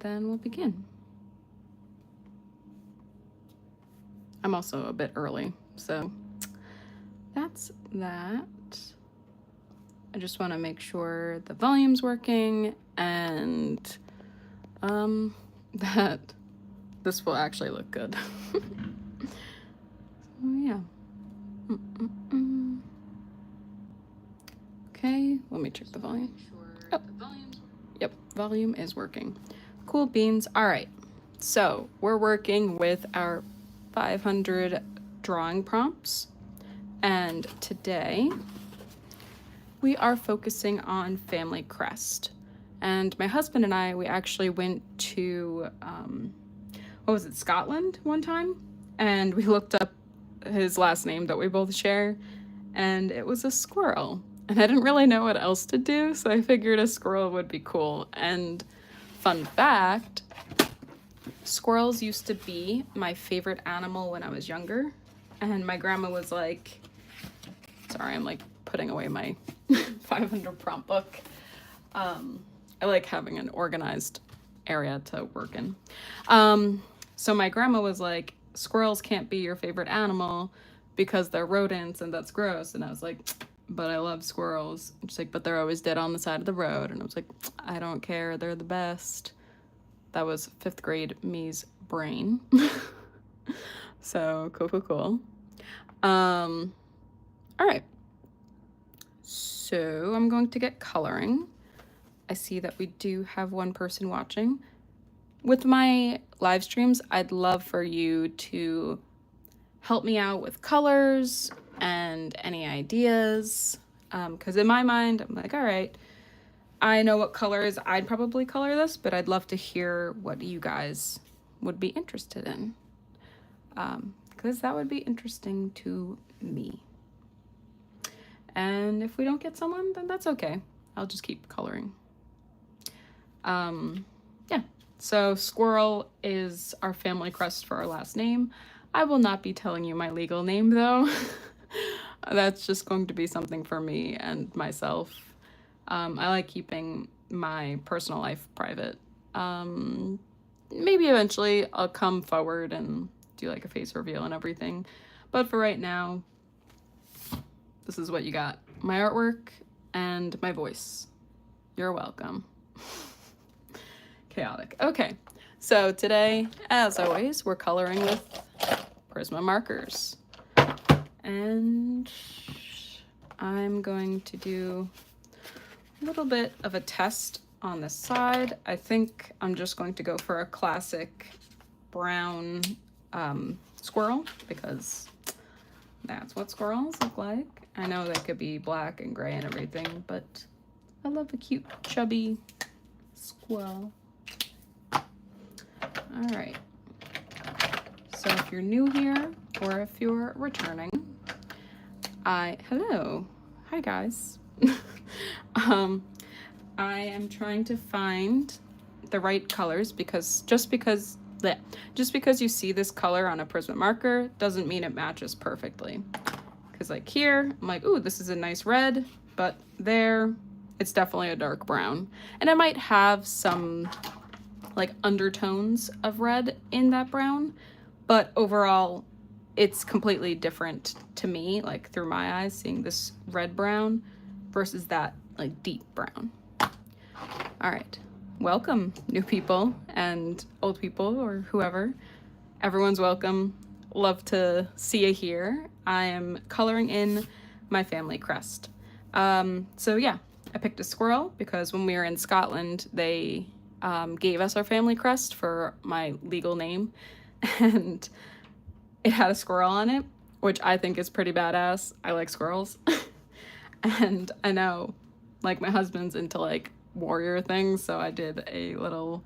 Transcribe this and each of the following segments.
then we'll begin. I'm also a bit early, so that's that. I just want to make sure the volume's working and that this will actually look good. So yeah. Okay, let me check the volume. Oh, yep, volume is working. Cool beans. All right, so we're working with our 500 drawing prompts, and today we are focusing on family crest. And my husband and I, we actually went to what was it, Scotland one time, and we looked up his last name that we both share, and it was a squirrel. And I didn't really know what else to do, so I figured a squirrel would be cool. And fun fact, squirrels used to be my favorite animal when I was younger. And my grandma was like, sorry, I'm like putting away my 500 prompt book. I like having an organized area to work in. So my grandma was like, squirrels can't be your favorite animal because they're rodents and that's gross. And I was like, but I love squirrels. And she's like, but they're always dead on the side of the road. And I was like, I don't care. They're the best. That was 5th grade me's brain. So cool. All right. So I'm going to get coloring. I see that we do have one person watching. With my live streams, I'd love for you to help me out with colors and any ideas, because in my mind, I'm like, all right, I know what colors I'd probably color this, but I'd love to hear what you guys would be interested in, because that would be interesting to me. And if we don't get someone, then that's okay. I'll just keep coloring. Yeah, so squirrel is our family crest for our last name. I will not be telling you my legal name though. That's just going to be something for me and myself. I like keeping my personal life private. Maybe eventually I'll come forward and do like a face reveal and everything. But for right now, this is what you got. My artwork and my voice. You're welcome. Chaotic. Okay, so today, as always, we're coloring with Prisma markers. And I'm going to do a little bit of a test on this side. I think I'm just going to go for a classic brown squirrel because that's what squirrels look like. I know they could be black and gray and everything, but I love a cute, chubby squirrel. All right. So if you're new here or if you're returning, hello. Hi, guys. I am trying to find the right colors because just because you see this color on a Prisma marker doesn't mean it matches perfectly. Because like here, I'm like, ooh, this is a nice red, but there, it's definitely a dark brown. And it might have some like undertones of red in that brown, but overall, it's completely different to me, like through my eyes, seeing this red brown versus that like deep brown. All right, welcome new people and old people or whoever. Everyone's welcome. Love to see you here. I am coloring in my family crest. So yeah, I picked a squirrel because when we were in Scotland, they gave us our family crest for my legal name, and it had a squirrel on it, which I think is pretty badass. I like squirrels. And I know, like, my husband's into, like, warrior things, so I did a little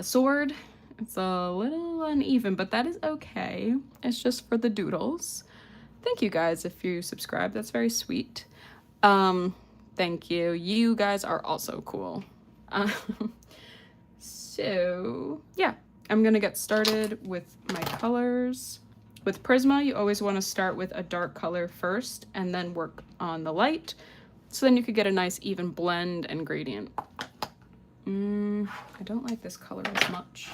sword. It's a little uneven, but that is okay. It's just for the doodles. Thank you guys if you subscribe. That's very sweet. Thank you. You guys are also cool. So, yeah. I'm gonna get started with my colors. With Prisma, you always want to start with a dark color first and then work on the light, so then you could get a nice even blend and gradient. I don't like this color as much.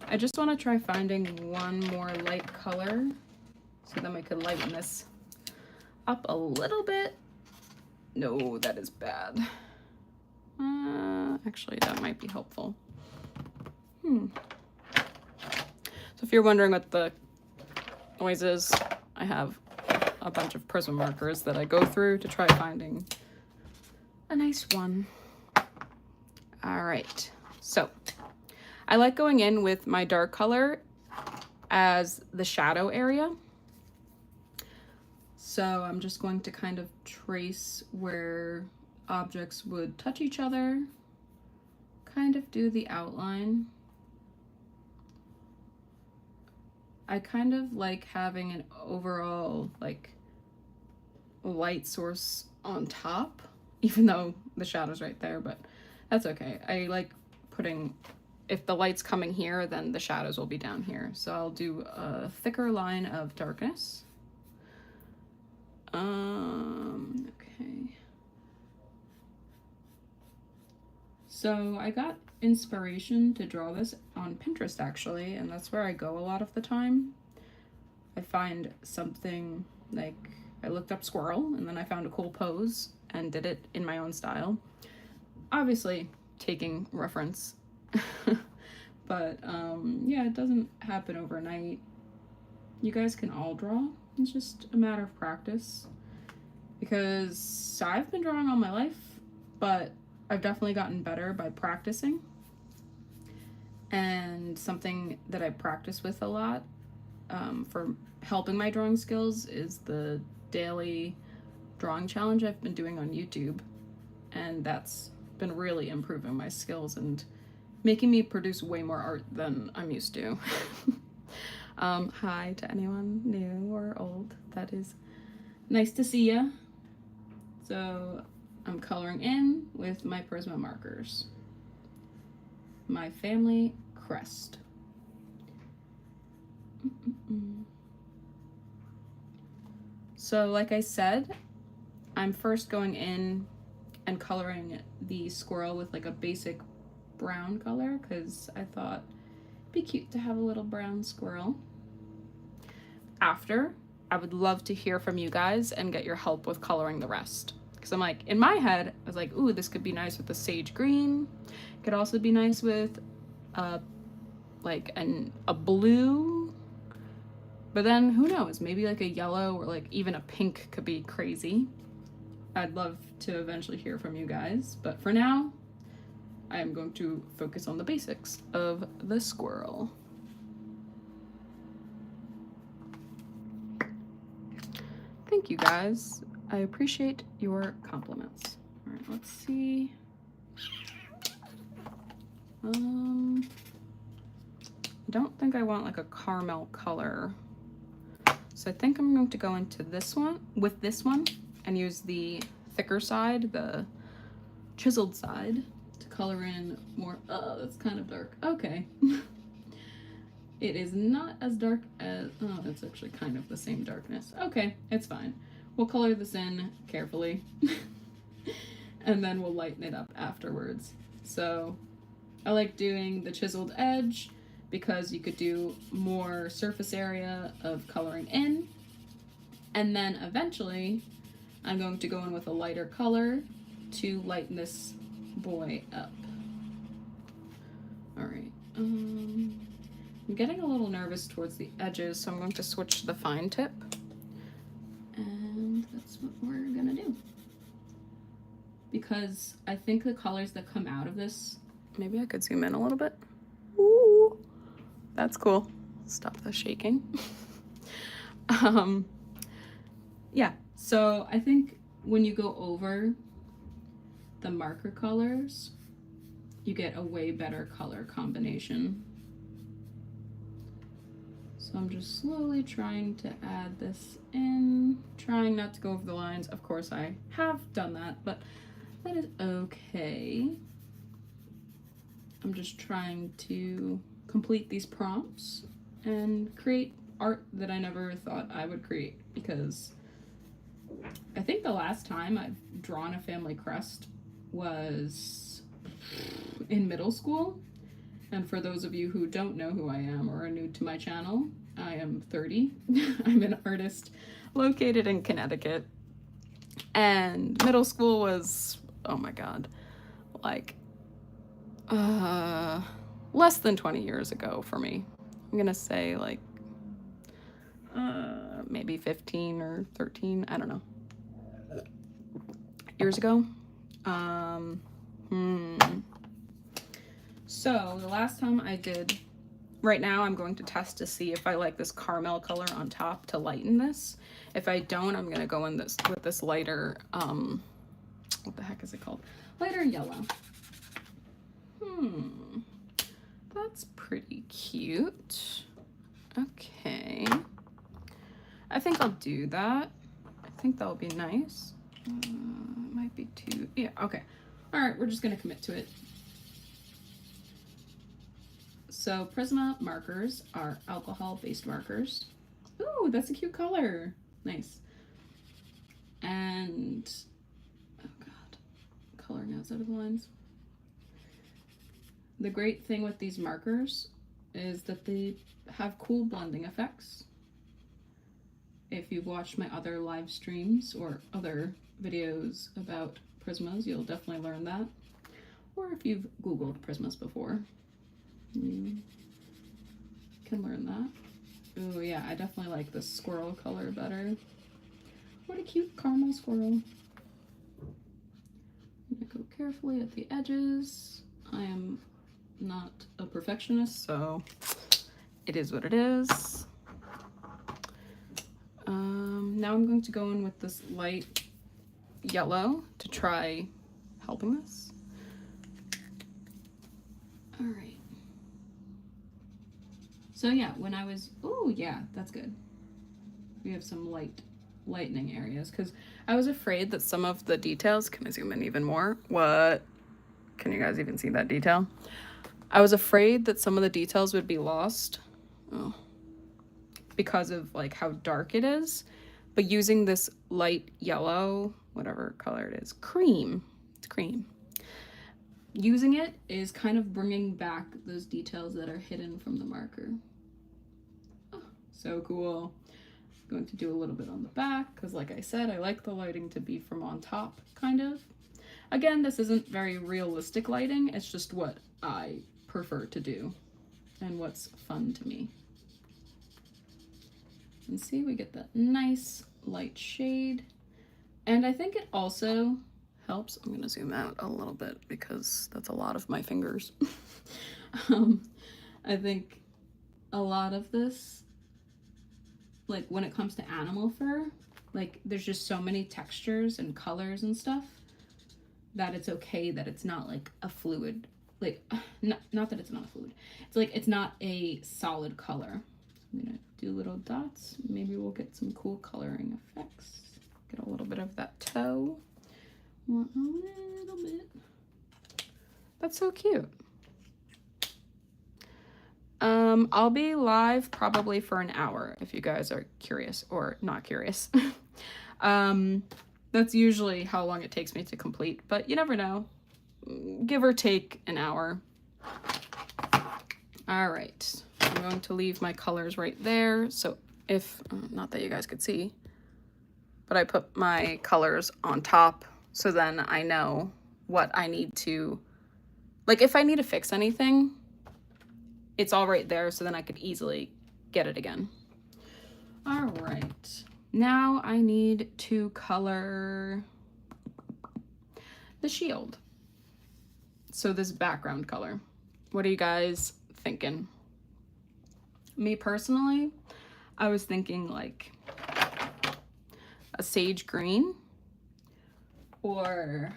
I just want to try finding one more light color so then we can lighten this up a little bit. No, that is bad. Actually, that might be helpful. So if you're wondering what the noise is, I have a bunch of prism markers that I go through to try finding a nice one. All right, so I like going in with my dark color as the shadow area. So I'm just going to kind of trace where objects would touch each other, kind of do the outline. I kind of like having an overall like light source on top, even though the shadow's right there, but that's okay. I like putting, if the light's coming here, then the shadows will be down here. So I'll do a thicker line of darkness. Okay. So I got inspiration to draw this on Pinterest actually, and that's where I go a lot of the time. I find something, like I looked up squirrel and then I found a cool pose and did it in my own style. Obviously taking reference. But yeah, it doesn't happen overnight. You guys can all draw. It's just a matter of practice, because I've been drawing all my life, but I've definitely gotten better by practicing. And something that I practice with a lot for helping my drawing skills is the daily drawing challenge I've been doing on YouTube. And that's been really improving my skills and making me produce way more art than I'm used to. Hi to anyone new or old. That is nice to see ya. So I'm coloring in with my prisma markers. My family crest. So like I said, I'm first going in and coloring the squirrel with like a basic brown color, because I thought it'd be cute to have a little brown squirrel. After, I would love to hear from you guys and get your help with coloring the rest. Because I'm like, in my head, I was like, ooh, this could be nice with the sage green. Could also be nice with like a blue. But then who knows, maybe like a yellow or like even a pink could be crazy. I'd love to eventually hear from you guys. But for now, I am going to focus on the basics of the squirrel. Thank you guys. I appreciate your compliments. All right, let's see. I don't think I want like a caramel color. So I think I'm going to go into this one, with this one, and use the thicker side, the chiseled side, to color in more. Oh, that's kind of dark. Okay. It is not as dark as, oh, it's actually kind of the same darkness. Okay, it's fine. We'll color this in carefully and then we'll lighten it up afterwards. So I like doing the chiseled edge because you could do more surface area of coloring in. And then eventually I'm going to go in with a lighter color to lighten this boy up. All right. I'm getting a little nervous towards the edges, so I'm going to switch to the fine tip. And that's what we're gonna do. Because I think the colors that come out of this, maybe I could zoom in a little bit. Ooh, that's cool. Stop the shaking. Yeah, so I think when you go over the marker colors, you get a way better color combination. So I'm just slowly trying to add this in, trying not to go over the lines. Of course I have done that, but that is okay. I'm just trying to complete these prompts and create art that I never thought I would create, because I think the last time I've drawn a family crest was in middle school. And for those of you who don't know who I am or are new to my channel, I am 30. I'm an artist located in Connecticut. And middle school was, oh my God, like less than 20 years ago for me. I'm gonna say like maybe 15 or 13, I don't know, years ago. So the last time I did, right now I'm going to test to see if I like this caramel color on top to lighten this. If I don't, I'm gonna go in this with this lighter, what the heck is it called? Lighter yellow. That's pretty cute. Okay. I think I'll do that. I think that'll be nice. It might be too, yeah, okay. All right, we're just gonna commit to it. So Prisma markers are alcohol-based markers. Ooh, that's a cute color. Nice. And, oh God, coloring outside of the lines. The great thing with these markers is that they have cool blending effects. If you've watched my other live streams or other videos about prismas, you'll definitely learn that. Or if you've Googled prismas before, you can learn that. Oh yeah, I definitely like this squirrel color better. What a cute caramel squirrel. I'm gonna go carefully at the edges. I am not a perfectionist, so it is what it is. Now I'm going to go in with this light yellow to try helping this. All right. So yeah, when I was, oh yeah, that's good. We have some lightening areas because I was afraid that some of the details, can I zoom in even more? What? Can you guys even see that detail? I was afraid that some of the details would be lost. Oh. Because of like how dark it is, but using this light yellow, whatever color it is, cream, it's cream. Using it is kind of bringing back those details that are hidden from the marker. Oh, so cool. I'm going to do a little bit on the back because like I said, I like the lighting to be from on top, kind of. Again, this isn't very realistic lighting, it's just what I prefer to do and what's fun to me. And see, we get that nice light shade. And I think it also helps. I'm gonna zoom out a little bit because that's a lot of my fingers. I think a lot of this, like when it comes to animal fur, like there's just so many textures and colors and stuff that it's okay that it's not like a fluid, like not that it's not a fluid. It's like it's not a solid color. I'm gonna do little dots. Maybe we'll get some cool coloring effects. Get a little bit of that toe. Want a little bit. That's so cute. I'll be live probably for an hour if you guys are curious or not curious. That's usually how long it takes me to complete, but you never know. Give or take an hour. All right. I'm going to leave my colors right there. So if, not that you guys could see, but I put my colors on top so then I know what I need to, like if I need to fix anything, it's all right there so then I could easily get it again. All right, now I need to color the shield. So this background color, what are you guys thinking? Me personally, I was thinking like a sage green or,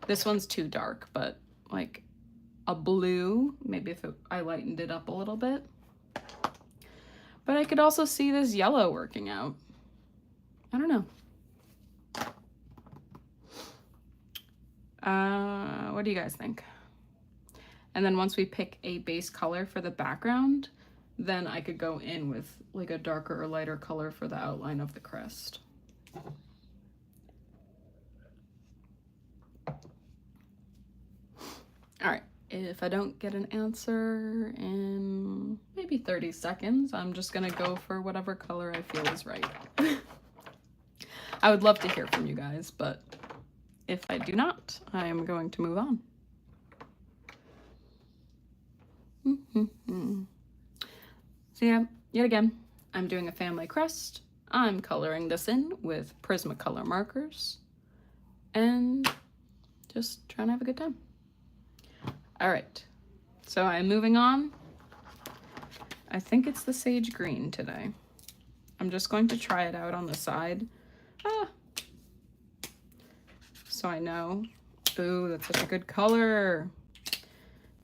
this one's too dark, but like a blue, maybe if I lightened it up a little bit. But I could also see this yellow working out. I don't know. What do you guys think? And then once we pick a base color for the background, then I could go in with like a darker or lighter color for the outline of the crest. If I don't get an answer in maybe 30 seconds, I'm just gonna go for whatever color I feel is right. I would love to hear from you guys, but if I do not, I am going to move on. So yeah, yet again, I'm doing a family crest. I'm coloring this in with Prismacolor markers and just trying to have a good time. All right, so I'm moving on. I think it's the sage green today. I'm just going to try it out on the side. So I know. Ooh, that's such a good color.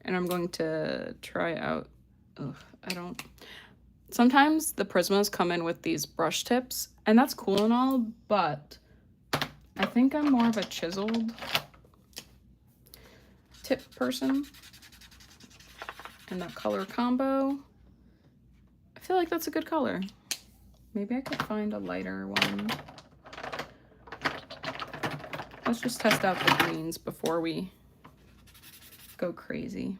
And I'm going to try out. Ugh, I don't. Sometimes the Prismas come in with these brush tips, and that's cool and all, but I think I'm more of a chiseled tip person. And that color combo, I feel like that's a good color. Maybe I could find a lighter one. Let's just test out the greens before we go crazy.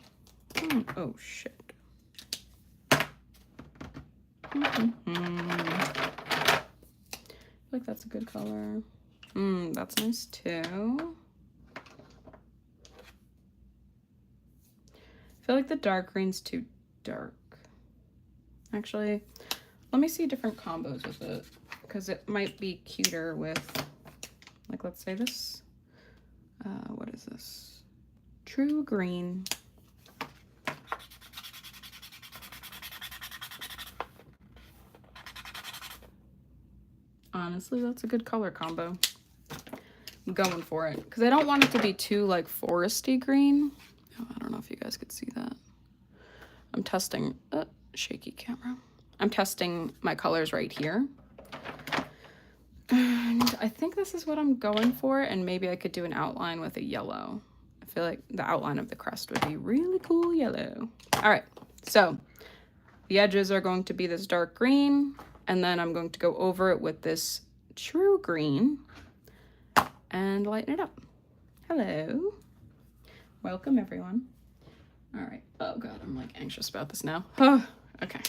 Oh, shit. I feel like that's a good color. That's nice too. I feel like the dark green's too dark. Actually, let me see different combos with it, because it might be cuter with, like, let's say this. What is this? True green. Honestly, that's a good color combo. I'm going for it, because I don't want it to be too, like, foresty green. Oh, I don't know if you guys could see that. I'm testing, shaky camera. I'm testing my colors right here. And I think this is what I'm going for, and maybe I could do an outline with a yellow. I feel like the outline of the crest would be really cool yellow. All right, so the edges are going to be this dark green, and then I'm going to go over it with this true green and lighten it up. Hello. Welcome, everyone. All right. Oh, God, I'm, like, anxious about this now. Oh, okay.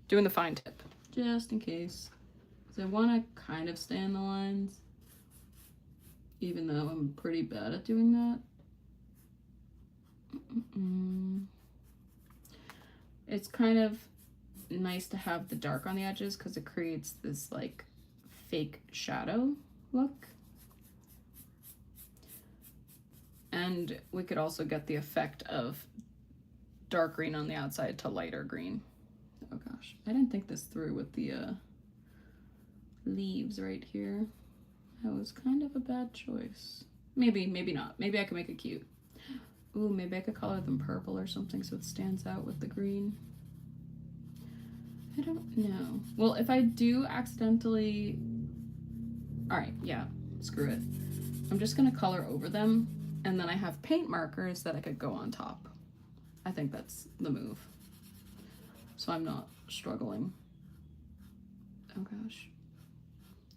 Doing the fine tip, just in case. Because I want to kind of stay in the lines, even though I'm pretty bad at doing that. It's kind of nice to have the dark on the edges because it creates this, like, fake shadow look. And we could also get the effect of dark green on the outside to lighter green. Oh gosh, I didn't think this through with the leaves right here. That was kind of a bad choice. Maybe not. Maybe I can make it cute. Ooh, maybe I could color them purple or something so it stands out with the green. I don't know. Well, if I do accidentally... Alright, yeah, screw it. I'm just gonna color over them, and then I have paint markers that I could go on top. I think that's the move. So I'm not struggling. Oh gosh.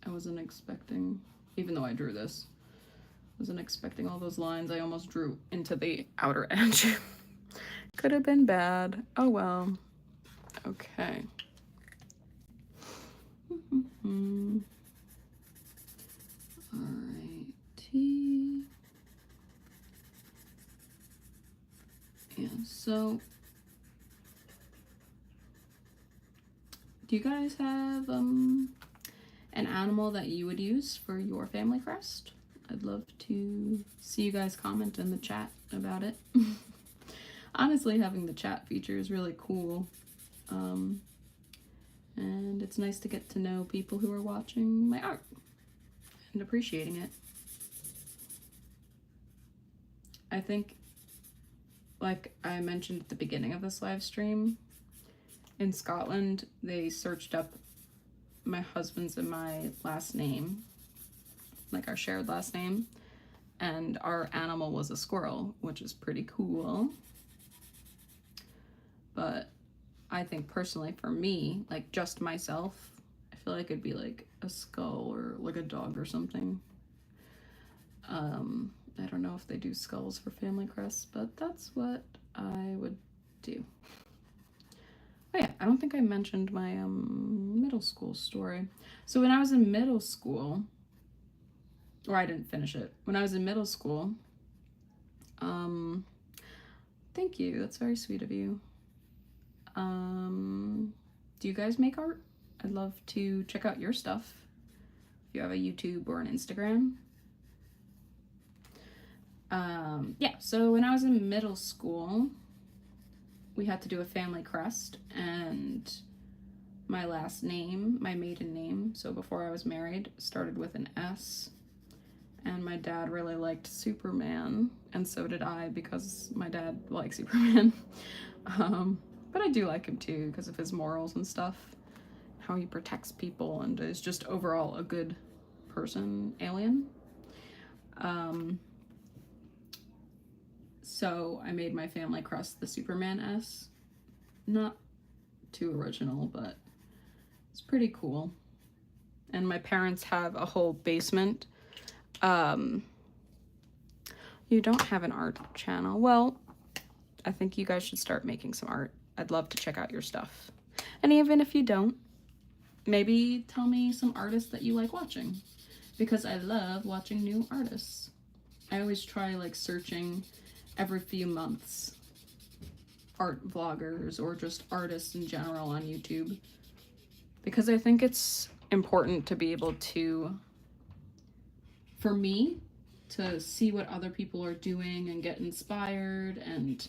I wasn't expecting, even though I drew this, wasn't expecting all those lines. I almost drew into the outer edge. Could have been bad. Oh well. Okay. Alrighty. Yeah, so do you guys have an animal that you would use for your family crest? I'd love to see you guys comment in the chat about it. Honestly, having the chat feature is really cool. And it's nice to get to know people who are watching my art and appreciating it. I think, like I mentioned at the beginning of this live stream, in Scotland, they searched up my husband's and my last name, like our shared last name, and our animal was a squirrel, which is pretty cool. But I think personally for me, like just myself, I feel like it'd be like a skull or like a dog or something. I don't know if they do skulls for family crests, but that's what I would do. Oh yeah, I don't think I mentioned my middle school story. So when I was in middle school, or I didn't finish it. When I was in middle school, thank you, that's very sweet of you. Do you guys make art? I'd love to check out your stuff. If you have a YouTube or an Instagram. Yeah, so when I was in middle school, we had to do a family crest, and my last name, my maiden name, so before I was married, started with an S. And my dad really liked Superman, and so did I, because my dad likes Superman. But I do like him too because of his morals and stuff, how he protects people and is just overall a good person, alien. So I made my family crest the Superman S. Not too original, but it's pretty cool. And my parents have a whole basement. You don't have an art channel. Well, I think you guys should start making some art. I'd love to check out your stuff. And even if you don't, maybe tell me some artists that you like watching, because I love watching new artists. I always try like searching every few months art vloggers or just artists in general on YouTube, because I think it's important to be able to, for me, to see what other people are doing and get inspired and,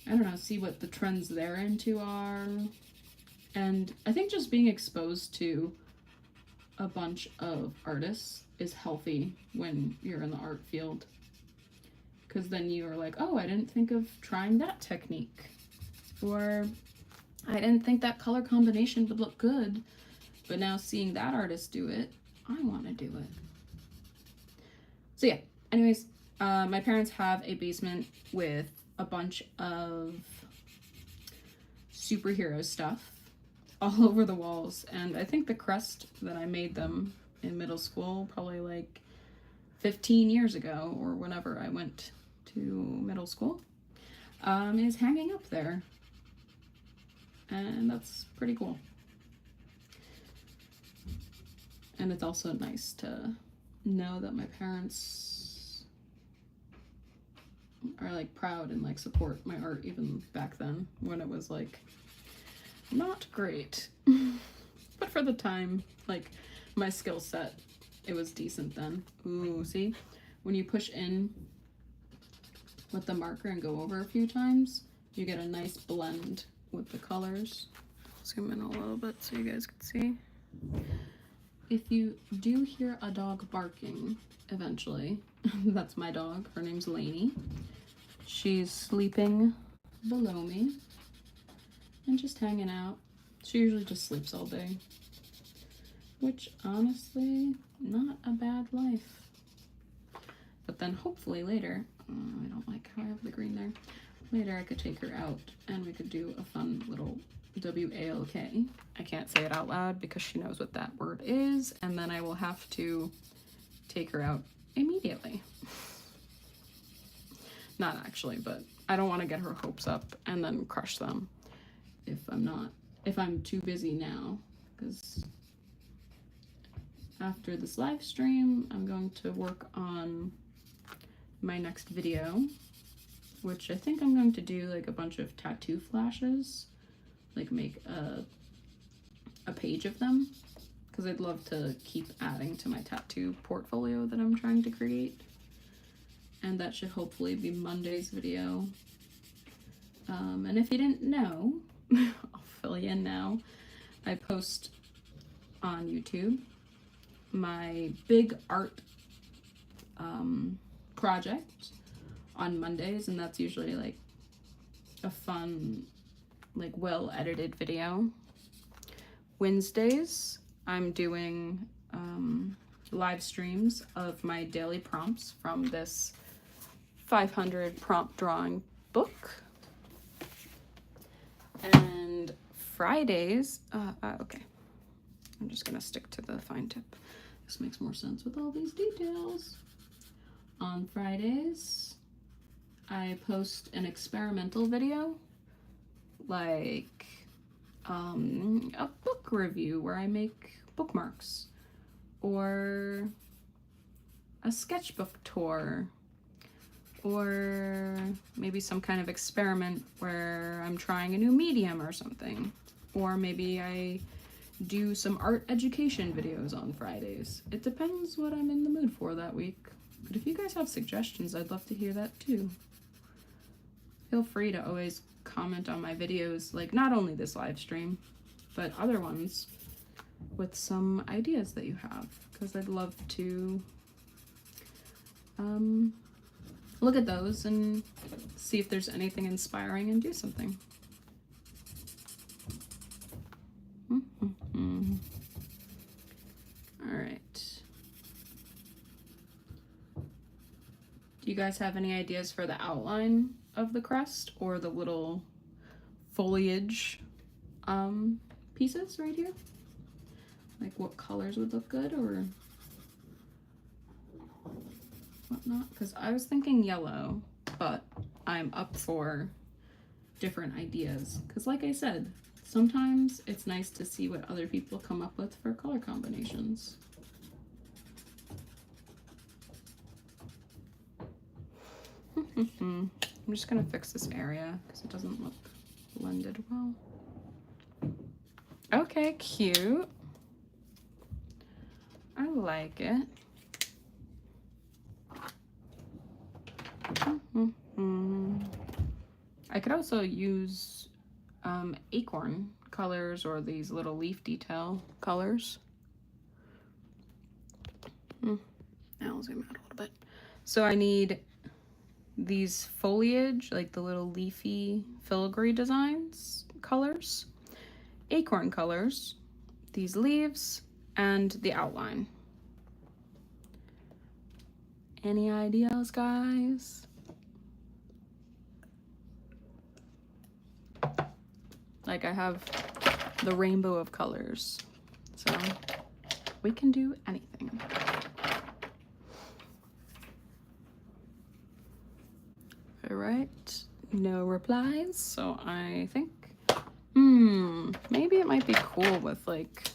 I don't know, see what the trends they're into are. And I think just being exposed to a bunch of artists is healthy when you're in the art field, because then you are like, oh, I didn't think of trying that technique, or I didn't think that color combination would look good, but now seeing that artist do it, I want to do it. So yeah, anyways, my parents have a basement with a bunch of superhero stuff all over the walls, and I think the crest that I made them in middle school, probably like 15 years ago or whenever I went to middle school, is hanging up there, and that's pretty cool. And it's also nice to know that my parents are like proud and like support my art, even back then when it was like not great. But for the time, like my skill set, it was decent then. Ooh, see? When you push in with the marker and go over a few times, you get a nice blend with the colors. Zoom in a little bit so you guys can see. If you do hear a dog barking eventually, that's my dog. Her name's Lainey. She's sleeping below me and just hanging out. She usually just sleeps all day, which honestly, not a bad life. But then hopefully later, I don't like how I have the green there. Later I could take her out and we could do a fun little W-A-L-K. I can't say it out loud because she knows what that word is, and then I will have to take her out immediately. Not actually, but I don't want to get her hopes up and then crush them if I'm too busy now, because after this live stream, I'm going to work on my next video, which I think I'm going to do like a bunch of tattoo flashes, like make a page of them, because I'd love to keep adding to my tattoo portfolio that I'm trying to create. And that should hopefully be Monday's video. And if you didn't know, I'll fill you in now. I post on YouTube my big art project on Mondays, and that's usually like a fun, like well-edited video. Wednesdays, I'm doing live streams of my daily prompts from this 500 prompt drawing book. And Fridays, okay, I'm just gonna stick to the fine tip. This makes more sense with all these details. On Fridays, I post an experimental video, like a book review where I make bookmarks, or a sketchbook tour, or maybe some kind of experiment where I'm trying a new medium or something. Or maybe I do some art education videos on Fridays. It depends what I'm in the mood for that week. But if you guys have suggestions, I'd love to hear that too. Feel free to always comment on my videos, like not only this live stream, but other ones with some ideas that you have, because I'd love to look at those and see if there's anything inspiring and do something. All right. Do you guys have any ideas for the outline of the crest or the little foliage pieces right here? Like what colors would look good or whatnot? Because I was thinking yellow, but I'm up for different ideas. Because like I said, sometimes it's nice to see what other people come up with for color combinations. I'm just gonna fix this area because it doesn't look blended well. Okay, cute. I like it. I could also use acorn colors or these little leaf detail colors. Now I'll zoom out a little bit. So I need these foliage, like the little leafy filigree designs colors, acorn colors, these leaves, and the outline. Any ideas, guys? Like I have the rainbow of colors, so we can do anything. All right, no replies, so I think, maybe it might be cool with like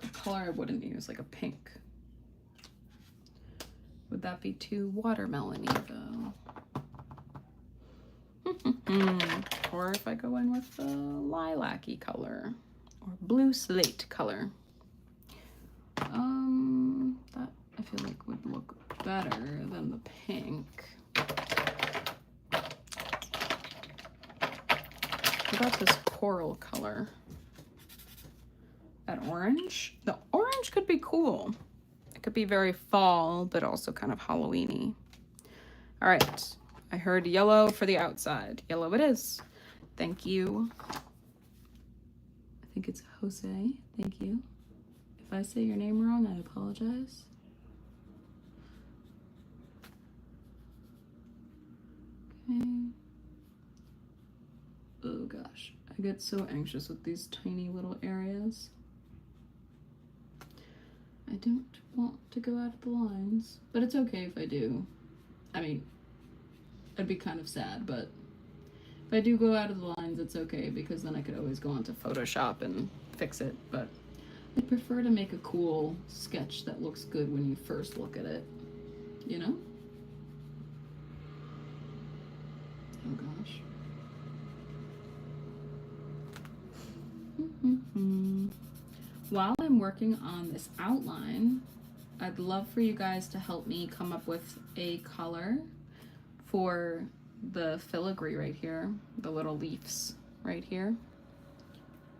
a color I wouldn't use, like a pink. Would that be too watermelon-y though? Or if I go in with the lilac-y color or blue slate color. That I feel like would look better than the pink. What about this coral color? That orange? The orange could be cool. It could be very fall, but also kind of Halloween-y. All right, I heard yellow for the outside. Yellow it is. Thank you. I think it's Jose. Thank you. If I say your name wrong, I apologize. Okay. Oh gosh, I get so anxious with these tiny little areas. I don't want to go out of the lines, but it's okay if I do. I mean, I'd be kind of sad, but if I do go out of the lines, it's okay, because then I could always go onto Photoshop and fix it. But I prefer to make a cool sketch that looks good when you first look at it, you know? Oh gosh. While I'm working on this outline, I'd love for you guys to help me come up with a color for the filigree right here, the little leaves right here.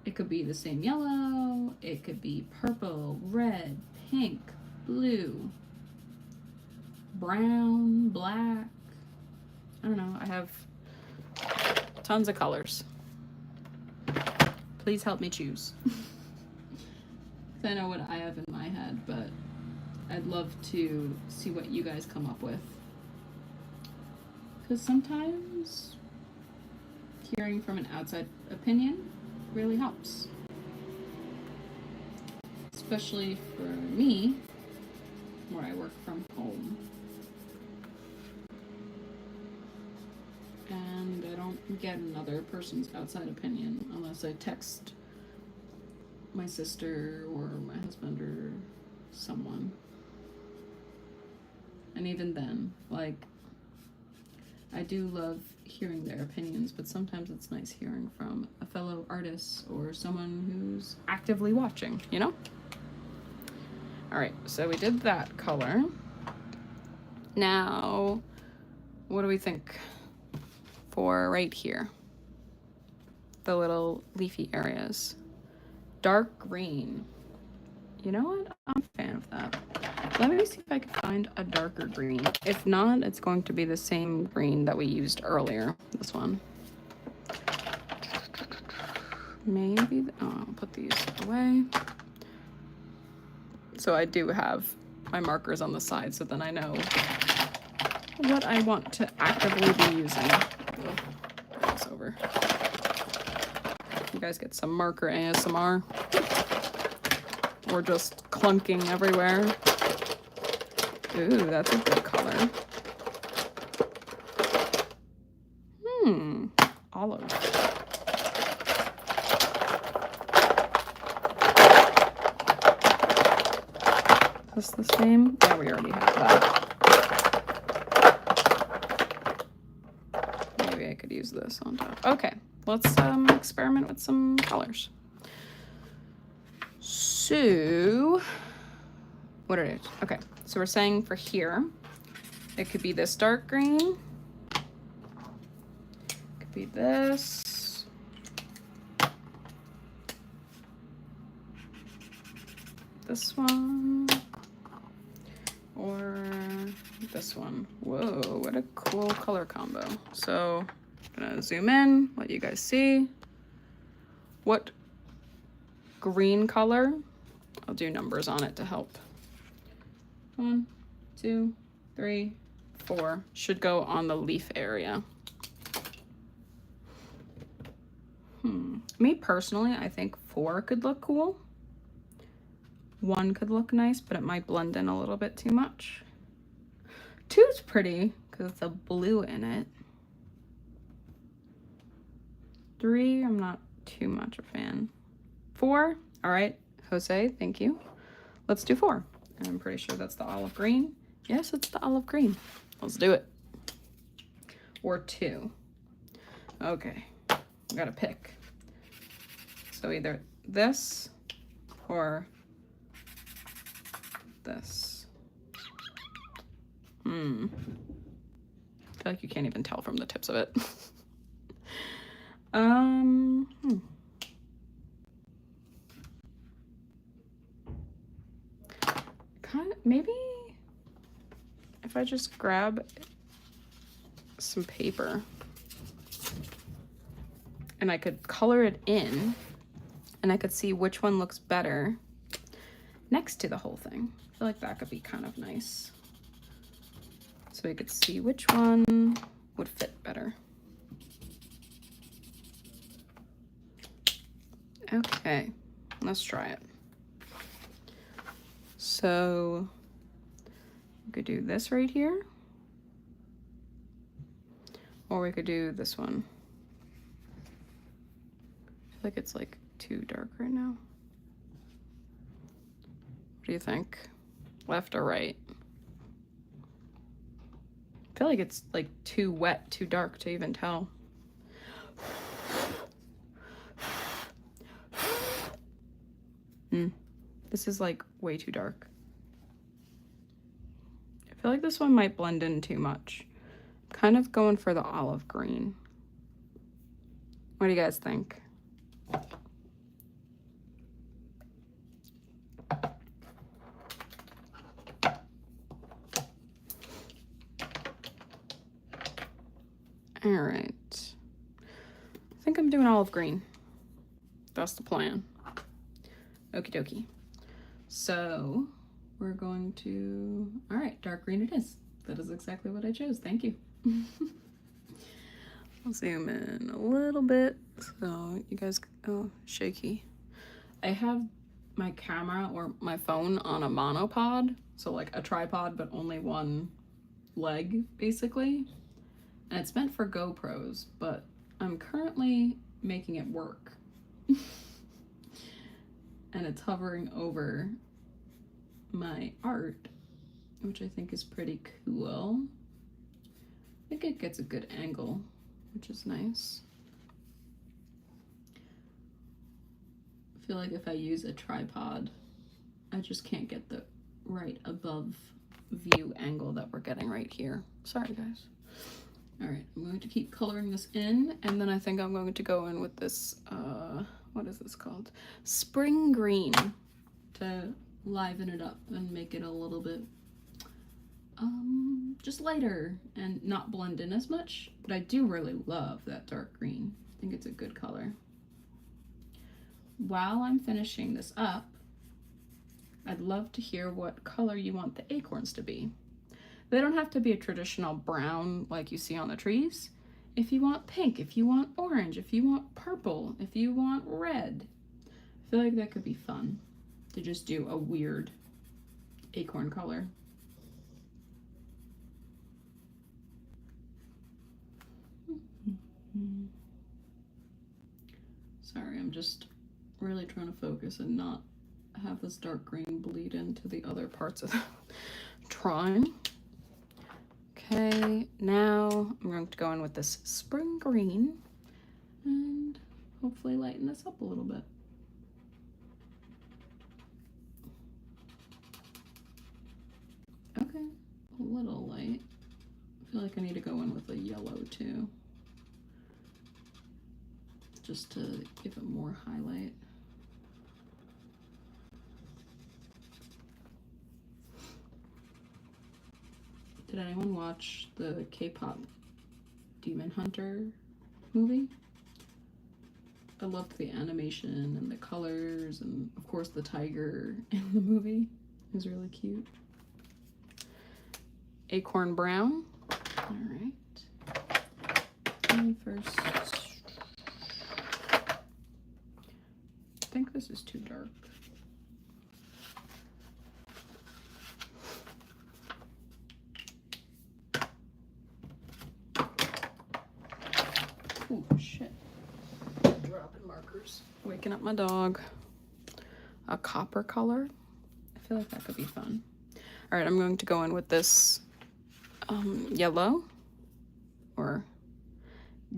It could be the same yellow, it could be purple, red, pink, blue, brown, black. I don't know, I have tons of colors. Please help me choose. I know what I have in my head, but I'd love to see what you guys come up with. Because sometimes hearing from an outside opinion really helps. Especially for me, where I work from home. get another person's outside opinion unless I text my sister or my husband or someone. And even then, like, I do love hearing their opinions, but sometimes it's nice hearing from a fellow artist or someone who's actively watching, you know? All right, so we did that color. Now, what do we think for right here? The little leafy areas. Dark green. You know what? I'm a fan of that. Let me see if I can find a darker green. If not, it's going to be the same green that we used earlier. This one. Maybe, I'll put these away. So I do have my markers on the side so then I know what I want to actively be using. Put this over. You guys get some marker ASMR. Or just clunking everywhere. Ooh, that's a good color. Olive. Is this the same? Yeah, we already have that. Maybe I could use this on top. Okay, let's experiment with some colors. So, what are it? Okay, so we're saying for here, it could be this dark green. It could be this. This one. Or this one. Whoa, what a cool color combo. So, I'm gonna zoom in, let you guys see what green color. I'll do numbers on it to help. 1, 2, 3, 4 should go on the leaf area. Me personally, I think 4 could look cool. 1 could look nice, but it might blend in a little bit too much. 2's pretty because it's a blue in it. 3, I'm not too much a fan. 4, all right, Jose, thank you. Let's do 4. And I'm pretty sure that's the olive green. Yes, it's the olive green. Let's do it. Or 2. Okay, I gotta pick. So either this or this. I feel like you can't even tell from the tips of it. Maybe if I just grab some paper and I could color it in and I could see which one looks better next to the whole thing. I feel like that could be kind of nice. So we could see which one would fit better. Okay, let's try it. So we could do this right here, or we could do this one. I feel like it's like too dark right now. What do you think? Left or right? I feel like it's like too wet, too dark to even tell. This is like way too dark. I feel like this one might blend in too much. Kind of going for the olive green. What do you guys think? All right. I think I'm doing olive green. That's the plan. Okie dokie. So we're going to, all right, dark green it is. That is exactly what I chose. Thank you. I'll zoom in a little bit so you guys, oh, shaky. I have my camera or my phone on a monopod, so like a tripod, but only one leg basically. And it's meant for GoPros, but I'm currently making it work. And it's hovering over my art, which I think is pretty cool. I think it gets a good angle, which is nice. I feel like if I use a tripod, I just can't get the right above view angle that we're getting right here. Sorry, guys. All right, I'm going to keep coloring this in, and then I think I'm going to go in with this, what is this called? Spring green, to liven it up and make it a little bit just lighter and not blend in as much. But I do really love that dark green. I think it's a good color. While I'm finishing this up, I'd love to hear what color you want the acorns to be. They don't have to be a traditional brown like you see on the trees. If you want pink, if you want orange, if you want purple, if you want red, I feel like that could be fun to just do a weird acorn color. Sorry, I'm just really trying to focus and not have this dark green bleed into the other parts of the drawing. Okay, now I'm going to go in with this spring green and hopefully lighten this up a little bit. Okay, a little light. I feel like I need to go in with a yellow too, just to give it more highlight. Did anyone watch the K-pop Demon Hunter movie? I loved the animation and the colors, and of course the tiger in the movie is really cute. Acorn brown. All right. Let me first. I think this is too dark. Oh shit. Dropping markers. Waking up my dog. A copper color. I feel like that could be fun. All right, I'm going to go in with this yellow, or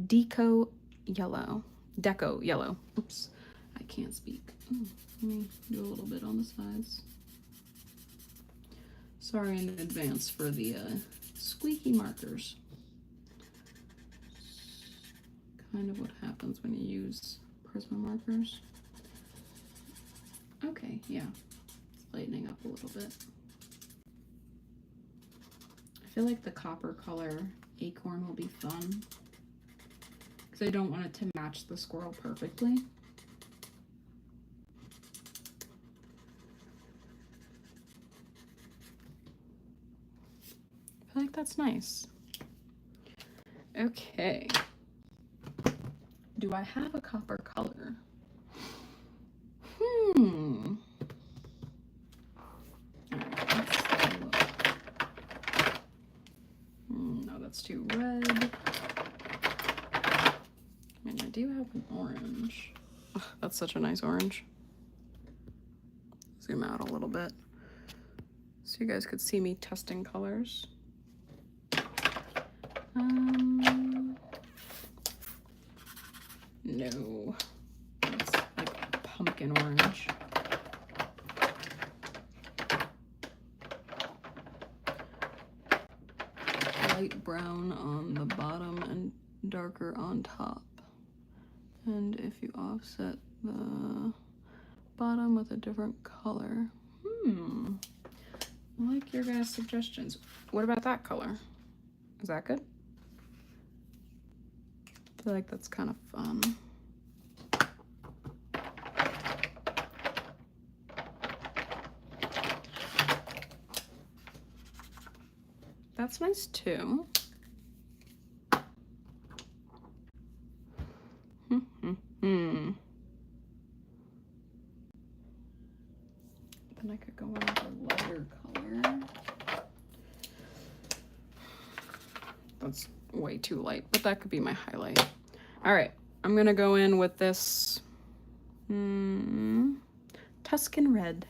deco yellow. Oops, I can't speak. Let me do a little bit on the sides. Sorry in advance for the squeaky markers. Kind of what happens when you use Prisma markers. Okay, yeah, it's lightening up a little bit. I feel like the copper color acorn will be fun because I don't want it to match the squirrel perfectly. I feel like that's nice. Okay. Do I have a copper color? No, that's too red. I mean, I do have an orange. Ugh, that's such a nice orange. Zoom out a little bit so you guys could see me testing colors. No, it's like pumpkin orange. Light brown on the bottom and darker on top. And if you offset the bottom with a different color. I like your guys' suggestions. What about that color? Is that good? I feel like that's kind of fun. That's nice too. Then I could go in with a lighter color. That's way too light, but that could be my highlight. All right, I'm gonna go in with this Tuscan red.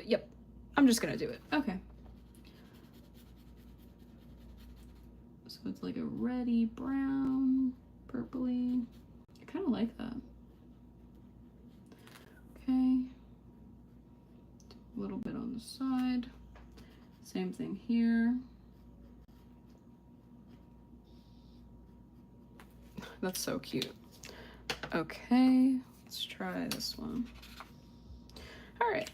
Yep, I'm just gonna do it. Okay. So it's like a reddy brown, purpley. I kind of like that. Okay. A little bit on the side. Same thing here. That's so cute. Okay, let's try this one. All right.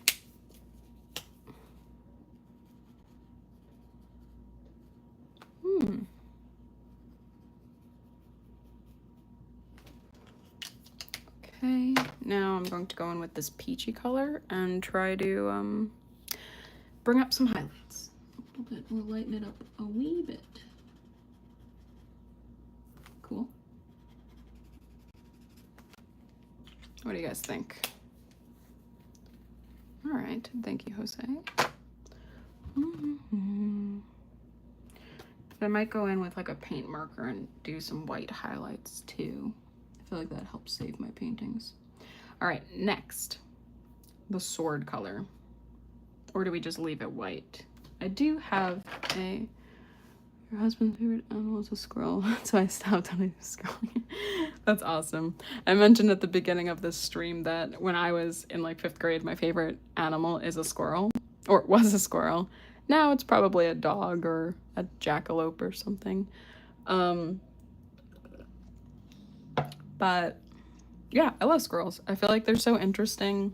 Okay, now I'm going to go in with this peachy color and try to bring up some highlights. A little bit, we'll lighten it up a wee bit. Cool. What do you guys think? All right, thank you, Jose. I might go in with like a paint marker and do some white highlights too. I feel like that helps save my paintings. All right, next, the sword color. Or do we just leave it white? I do have a, your husband's favorite animal is a squirrel, so I stopped on a squirrel. That's awesome. I mentioned at the beginning of this stream that when I was in like 5th grade, my favorite animal is a squirrel, or was a squirrel. Now it's probably a dog or a jackalope or something. But yeah, I love squirrels. I feel like they're so interesting.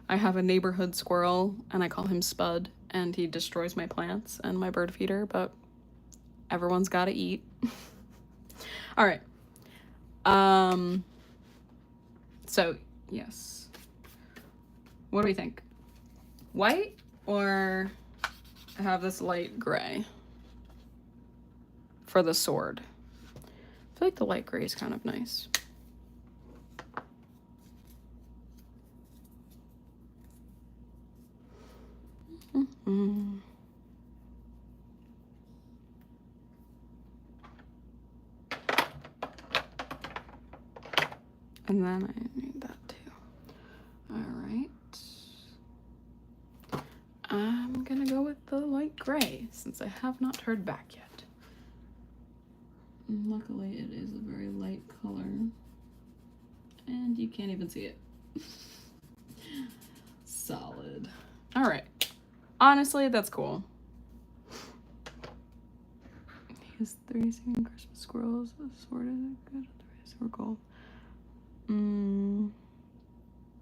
I have a neighborhood squirrel and I call him Spud, and he destroys my plants and my bird feeder, but everyone's got to eat. All right. So yes. What do we think? White or have this light gray for the sword? I feel like the light gray is kind of nice. And then I need that too. All right. I'm gonna go with the light gray since I have not heard back yet. And luckily it is a very light color and you can't even see it. Solid. All right. Honestly, that's cool. He has 3 singing Christmas squirrels. The sword is good. The rest were gold.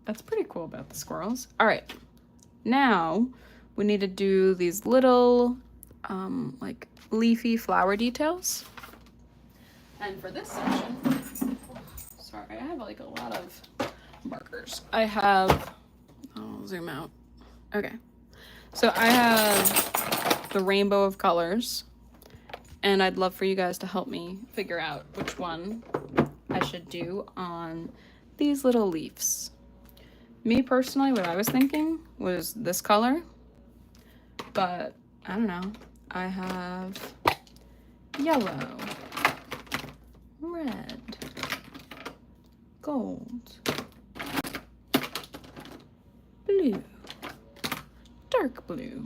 That's pretty cool about the squirrels. All right. Now we need to do these little like leafy flower details. And for this section, sorry, I have like a lot of markers. I have, I'll zoom out. Okay. So I have the rainbow of colors, and I'd love for you guys to help me figure out which one I should do on these little leaves. Me personally, what I was thinking was this color, but I don't know. I have yellow, red, gold, blue, dark blue.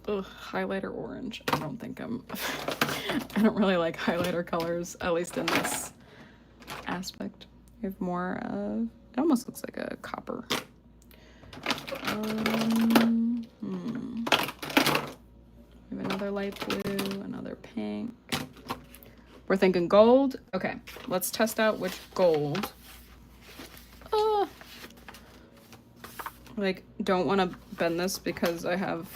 Ugh, highlighter orange. I don't think I don't really like highlighter colors, at least in this aspect. We have more of, it almost looks like a copper. We have another light blue, another pink. We're thinking gold. Okay, let's test out which gold. Like, don't want to bend this because I have,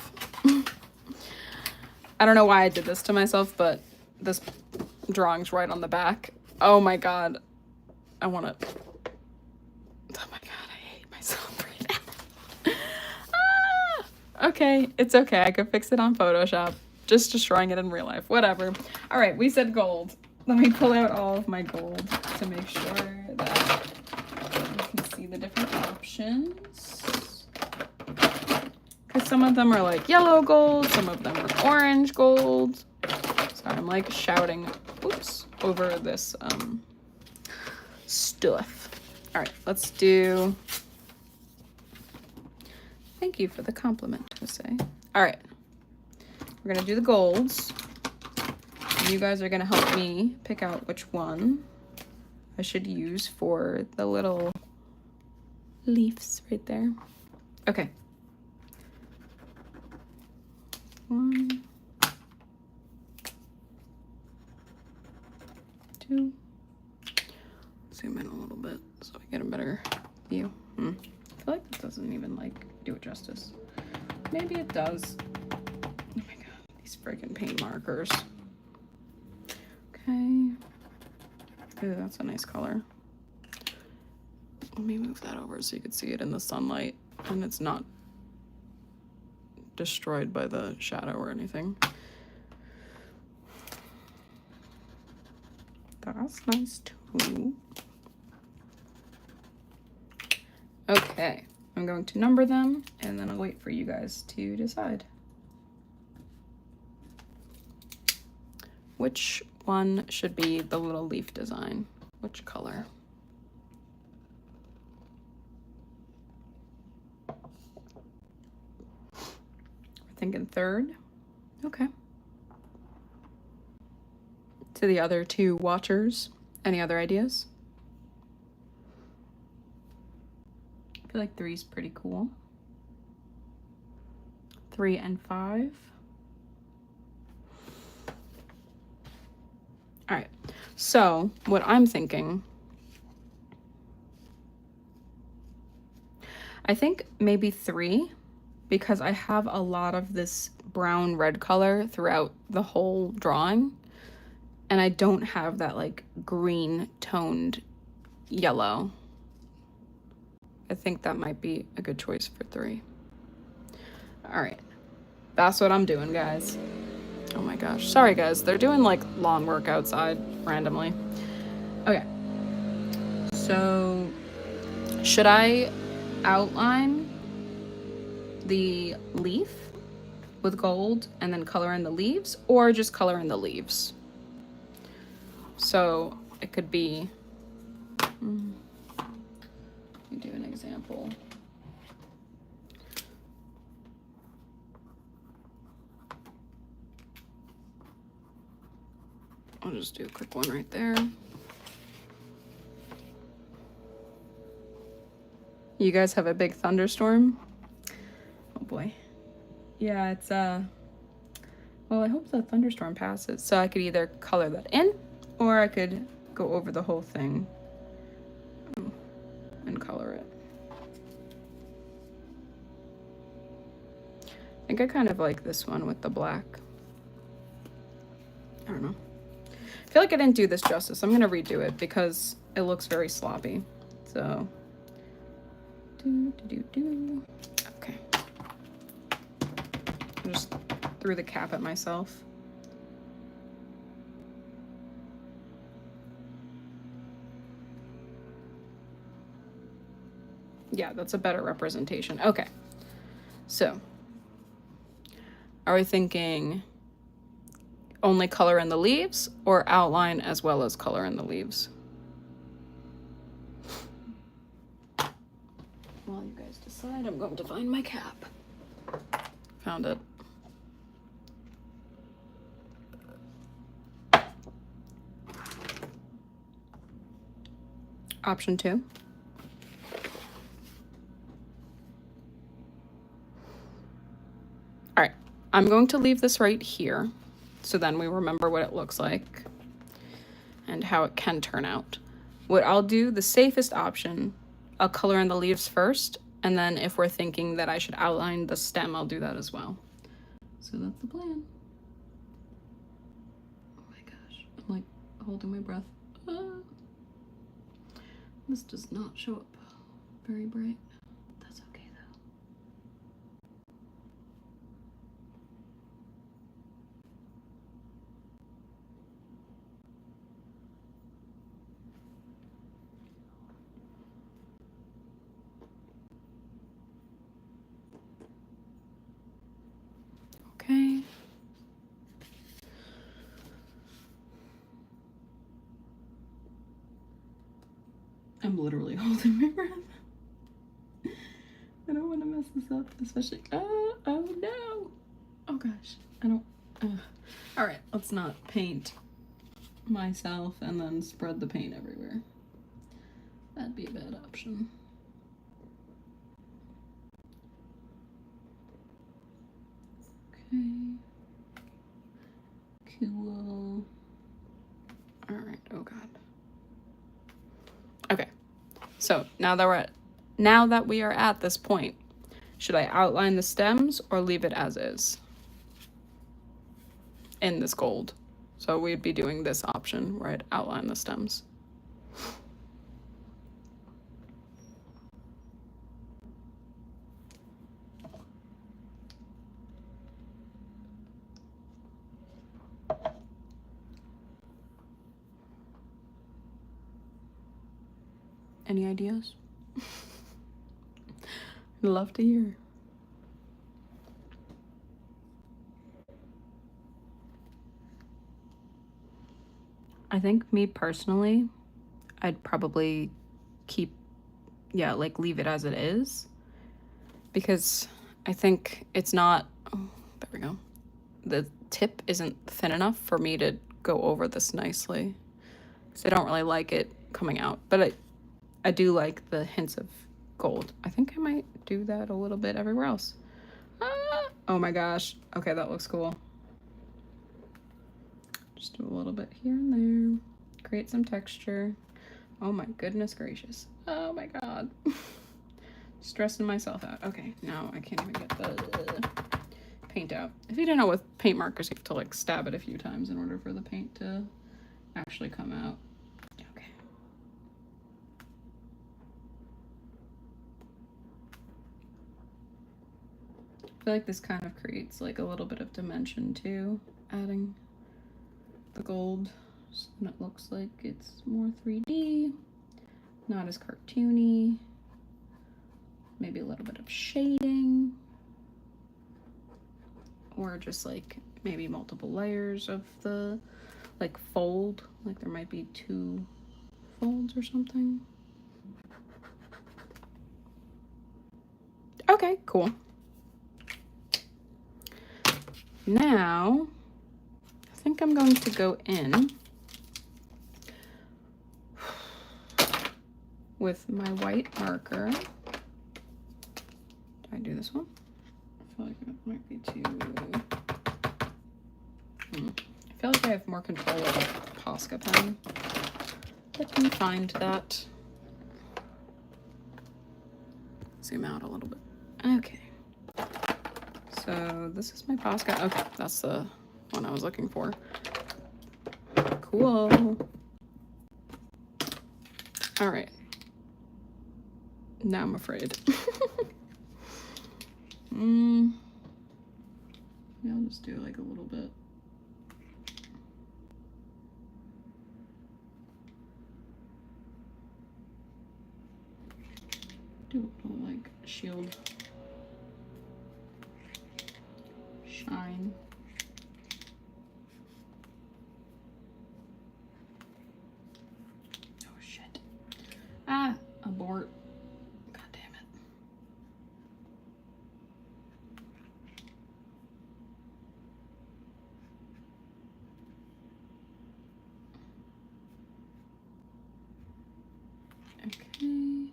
I don't know why I did this to myself, but this drawing's right on the back. Oh my god. I want to, oh my god, I hate myself right now. Okay, it's okay. I could fix it on Photoshop. Just destroying it in real life. Whatever. All right, we said gold. Let me pull out all of my gold to make sure that you can see the different options. Because some of them are like yellow gold, some of them are orange gold. Sorry, I'm like shouting, oops, over this stuff. All right, let's do, thank you for the compliment, Jose. All right, we're gonna do the golds. You guys are gonna help me pick out which one I should use for the little leaves right there. Okay. 1, 2. Zoom in a little bit so I get a better view. I feel like that doesn't even like do it justice. Maybe it does. Oh my god, these freaking paint markers. Okay. Ooh, that's a nice color. Let me move that over so you can see it in the sunlight and it's not destroyed by the shadow or anything. That's nice too. Okay, I'm going to number them and then I'll wait for you guys to decide. Which one should be the little leaf design? Which color? Thinking 3rd. Okay. To the other 2 watchers, any other ideas? I feel like 3 is pretty cool. 3 and 5. All right, so what I'm thinking, I think maybe 3, because I have a lot of this brown red color throughout the whole drawing and I don't have that like green toned yellow. I think that might be a good choice for 3. All right, that's what I'm doing, guys. Oh my gosh, sorry guys, they're doing like lawn work outside randomly. Okay, so should I outline the leaf with gold and then color in the leaves, or just color in the leaves? So it could be, let me do an example. I'll just do a quick one right there. You guys have a big thunderstorm? Oh boy. Yeah, it's well, I hope the thunderstorm passes. So I could either color that in, or I could go over the whole thing and color it. I think I kind of like this one with the black. I don't know. I feel like I didn't do this justice. I'm gonna redo it because it looks very sloppy. So, okay. I just threw the cap at myself. Yeah, that's a better representation. Okay. So, are we thinking only color in the leaves or outline as well as color in the leaves? While you guys decide, I'm going to find my cap. Found it. Option 2. All right, I'm going to leave this right here so then we remember what it looks like and how it can turn out. What I'll do, the safest option, I'll color in the leaves first, and then if we're thinking that I should outline the stem, I'll do that as well. So that's the plan. Oh my gosh, I'm like holding my breath. Ah. This does not show up very bright. That's okay though. I'm literally holding my breath. I don't want to mess this up, especially, oh no. Oh gosh, I don't, all right, let's not paint myself and then spread the paint everywhere. That'd be a bad option. Okay. Cool. All right, oh God. Okay, so now that we are at this point, should I outline the stems or leave it as is in this gold? So we'd be doing this option where I'd outline the stems. Any ideas? I'd love to hear. I think me personally, I'd probably keep, yeah, like leave it as it is, because I think it's not, oh, there we go. The tip isn't thin enough for me to go over this nicely. So I don't really like it coming out, but I do like the hints of gold. I think I might do that a little bit everywhere else. Ah, oh my gosh. Okay, that looks cool. Just do a little bit here and there. Create some texture. Oh my goodness gracious. Oh my God. Stressing myself out. Okay, now I can't even get the paint out. If you don't know, with paint markers, you have to like stab it a few times in order for the paint to actually come out. Okay. I feel like this kind of creates like a little bit of dimension too, adding the gold, so then it looks like it's more 3D, not as cartoony, maybe a little bit of shading, or just like maybe multiple layers of the like fold, like there might be 2 folds or something. Okay, cool. Now I think I'm going to go in with my white marker. Did I do this one? I feel like it might be too... I feel like I have more control of a Posca pen. Let me find that. Zoom out a little bit. Okay. So this is my Posca. Okay, that's the one I was looking for. Cool. All right. Now I'm afraid. Maybe I'll just do like a little bit. Do a little like shield shine. Oh shit. Ah, abort. God damn it. Okay.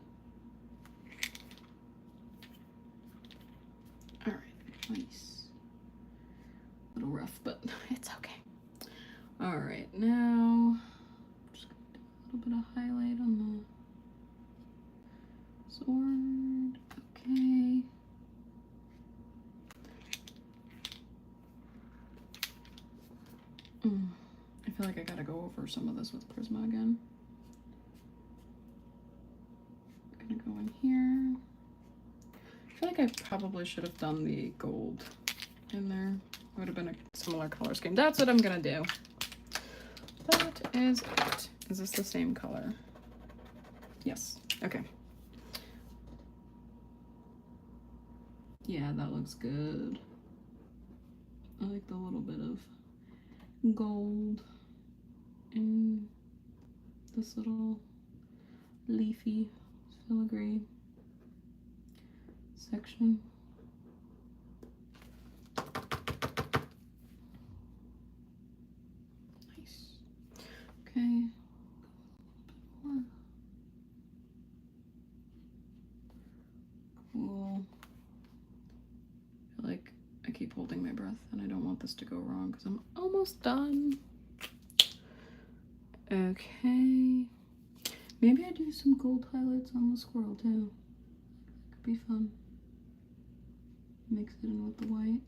All right, nice. A little rough, but it's okay. All right, now just gonna do a little bit of highlight on the sword. Okay. I feel like I gotta go over some of this with Prisma again. I'm gonna go in here. I feel like I probably should have done the gold in there. It would have been a similar color scheme. That's what I'm gonna do. That is it. Is this the same color? Yes. Okay. Yeah, that looks good. I like the little bit of gold in this little leafy filigree section. Nice. Okay. Cool. I feel like I keep holding my breath and I don't want this to go wrong because I'm almost done. Okay. Maybe I do some gold highlights on the squirrel too. Could be fun. Mix it in with the white.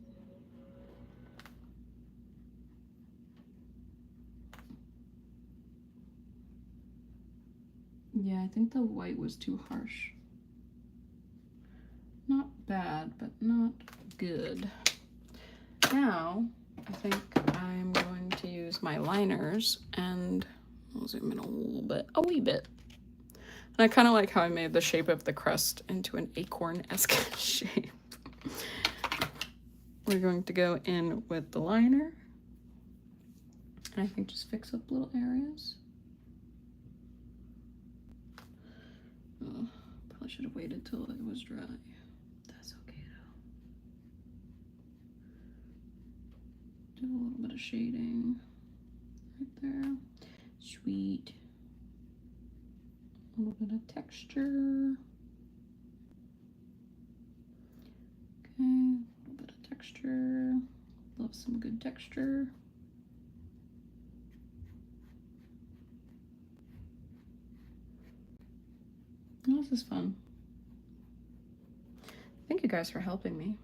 Yeah, I think the white was too harsh. Not bad, but not good. Now, I think I'm going to use my liners and I'll zoom in a wee bit. And I kind of like how I made the shape of the crest into an acorn-esque shape. We're going to go in with the liner. And I think just fix up little areas. Oh, probably should have waited till it was dry. That's okay though. Do a little bit of shading right there. Sweet. A little bit of texture. Okay, a little bit of texture. Love some good texture. Oh, this is fun. Thank you guys for helping me.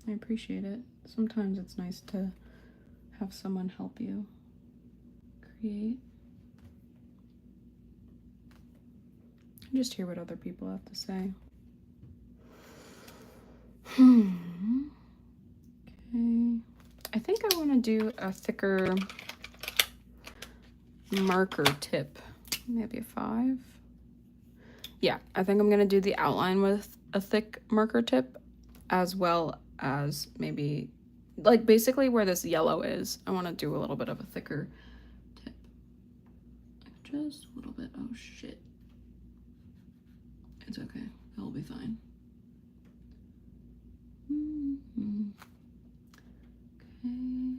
I appreciate it. Sometimes it's nice to have someone help you create. Just hear what other people have to say. Okay. I think I want to do a thicker marker tip. Maybe a 5. Yeah, I think I'm going to do the outline with a thick marker tip, as well as maybe, like basically where this yellow is, I want to do a little bit of a thicker tip. Just a little bit. Oh shit. It's okay. It'll be fine. Okay.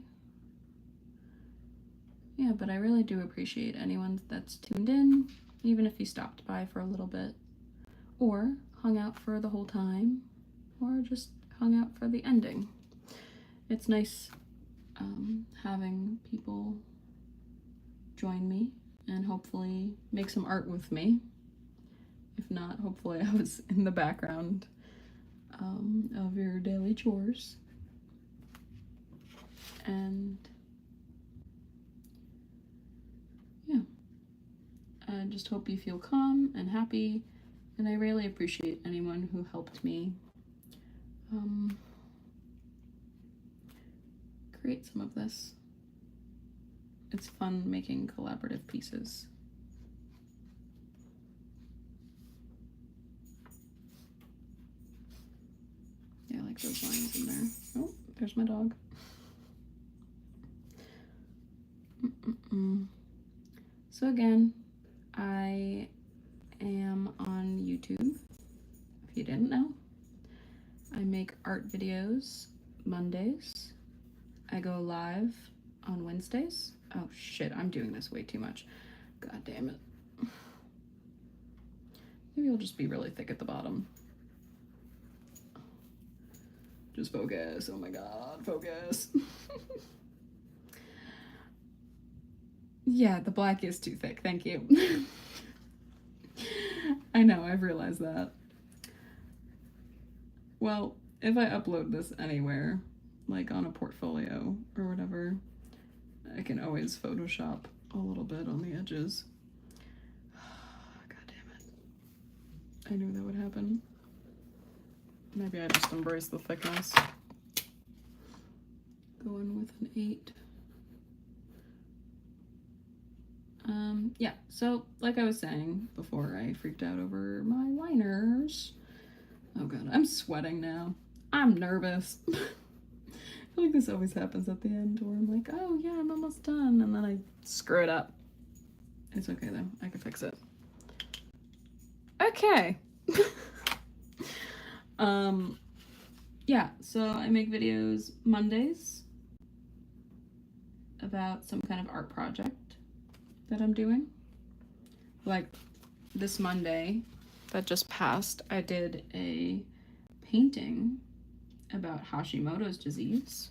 Yeah, but I really do appreciate anyone that's tuned in, even if you stopped by for a little bit, or hung out for the whole time, or just hung out for the ending. It's nice having people join me and hopefully make some art with me. If not, hopefully I was in the background of your daily chores. And yeah, I just hope you feel calm and happy, and I really appreciate anyone who helped me create some of this. It's fun making collaborative pieces. Yeah, I like those lines in there. Oh, there's my dog. So again, I am on YouTube, if you didn't know. I make art videos Mondays. I go live on Wednesdays. Oh shit, I'm doing this way too much. God damn it. Maybe it'll just be really thick at the bottom. Just focus. Oh my god, focus. Yeah, the black is too thick. Thank you. I know, I've realized that. Well, if I upload this anywhere, like on a portfolio or whatever, I can always Photoshop a little bit on the edges. God damn it. I knew that would happen. Maybe I just embrace the thickness. Going with an 8. Yeah, so like I was saying before I freaked out over my liners. Oh god, I'm sweating now. I'm nervous. I feel like this always happens at the end where I'm like, oh yeah, I'm almost done, and then I screw it up. It's okay though, I can fix it. Okay. Yeah, so I make videos Mondays about some kind of art project that I'm doing. Like this Monday that just passed, I did a painting about Hashimoto's disease.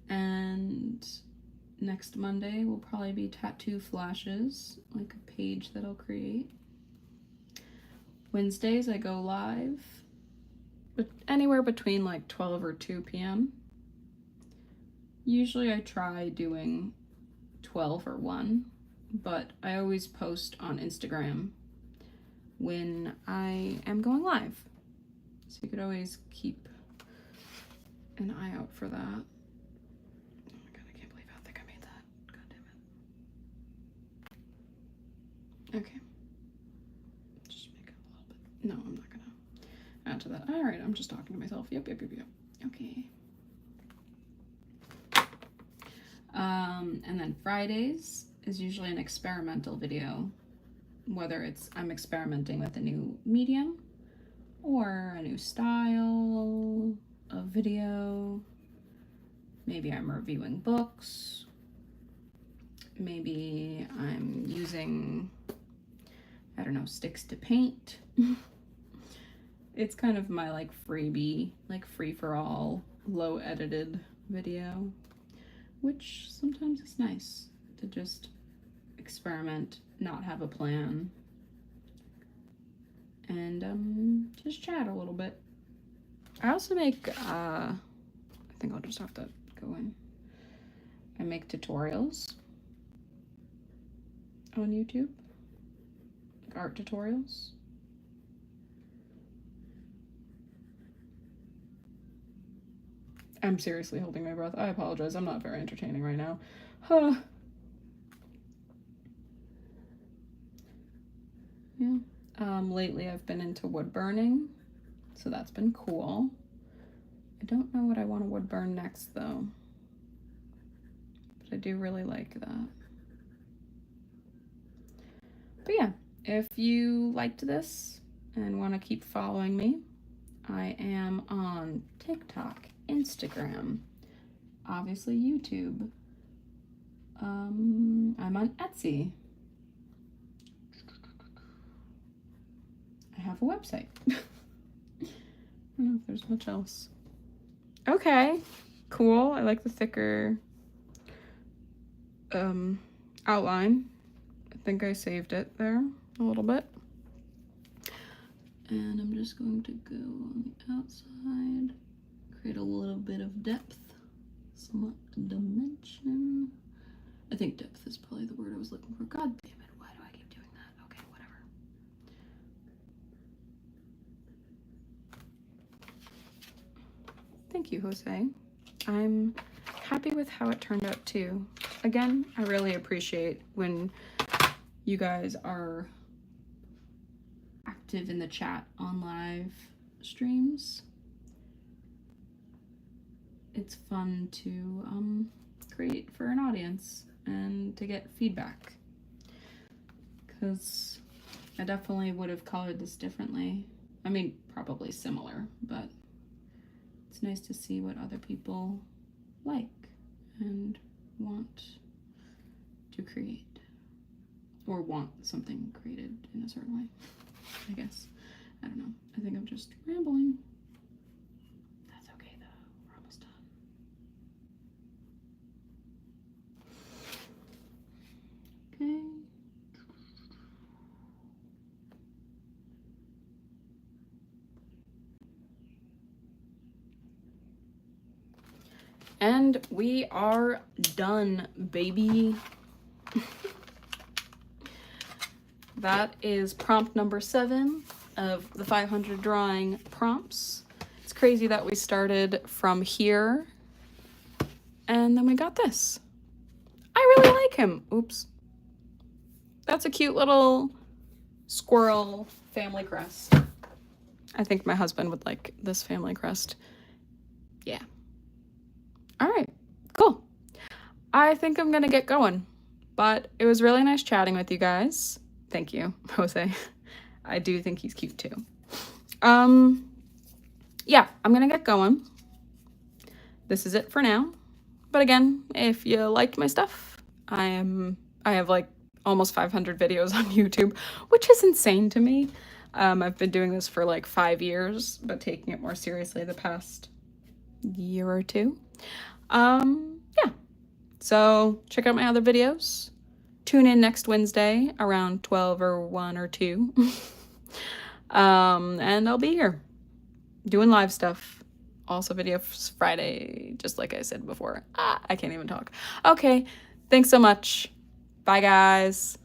And next Monday will probably be tattoo flashes, like a page that I'll create. Wednesdays I go live, but anywhere between like 12 or 2 p.m. Usually I try doing 12 or 1, but I always post on Instagram when I am going live. So you could always keep an eye out for that. Oh my god, I can't believe how thick I made that. God damn it. Okay. Just make it a little bit. No, I'm not gonna add to that. Alright, I'm just talking to myself. Yep. Okay. And then Fridays is usually an experimental video, whether it's I'm experimenting with a new medium or a new style of video. Maybe I'm reviewing books. Maybe I'm using, I don't know, sticks to paint. It's kind of my like freebie, like free for all, low edited video, which sometimes is nice to just experiment, not have a plan, and just chat a little bit. I also make, I think I'll just have to go in. I make tutorials on YouTube, like art tutorials. I'm seriously holding my breath. I apologize. I'm not very entertaining right now. Huh. Yeah. Lately I've been into wood burning, so that's been cool. I don't know what I want to wood burn next though, but I do really like that. But yeah, if you liked this and want to keep following me, I am on TikTok, Instagram, obviously YouTube. I'm on Etsy. I have a website. I don't know if there's much else. Okay, cool. I like the thicker outline. I think I saved it there a little bit. And I'm just going to go on the outside, create a little bit of depth, somewhat dimension. I think depth is probably the word I was looking for. God damn it, why do I keep doing that? Okay, whatever. Thank you, Jose. I'm happy with how it turned out too. Again, I really appreciate when you guys are active in the chat on live streams. It's fun to create for an audience and to get feedback, because I definitely would have colored this differently. I mean, probably similar, but it's nice to see what other people like and want to create, or want something created in a certain way, I guess. I don't know. I think I'm just rambling. That's okay though. We're almost done. Okay. And we are done, baby. That is prompt number 7 of the 500 drawing prompts. It's crazy that we started from here and then we got this. I really like him. Oops. That's a cute little squirrel family crest. I think my husband would like this family crest. Yeah. All right, cool. I think I'm gonna get going, but it was really nice chatting with you guys. Thank you, Jose. I do think he's cute too. Yeah, I'm gonna get going. This is it for now. But again, if you liked my stuff, I have like almost 500 videos on YouTube, which is insane to me. I've been doing this for like 5 years, but taking it more seriously the past year or two. Yeah. So check out my other videos. Tune in next Wednesday around 12 or 1 or 2. And I'll be here doing live stuff. Also videos Friday, just like I said before. I can't even talk. Okay, thanks so much. Bye, guys.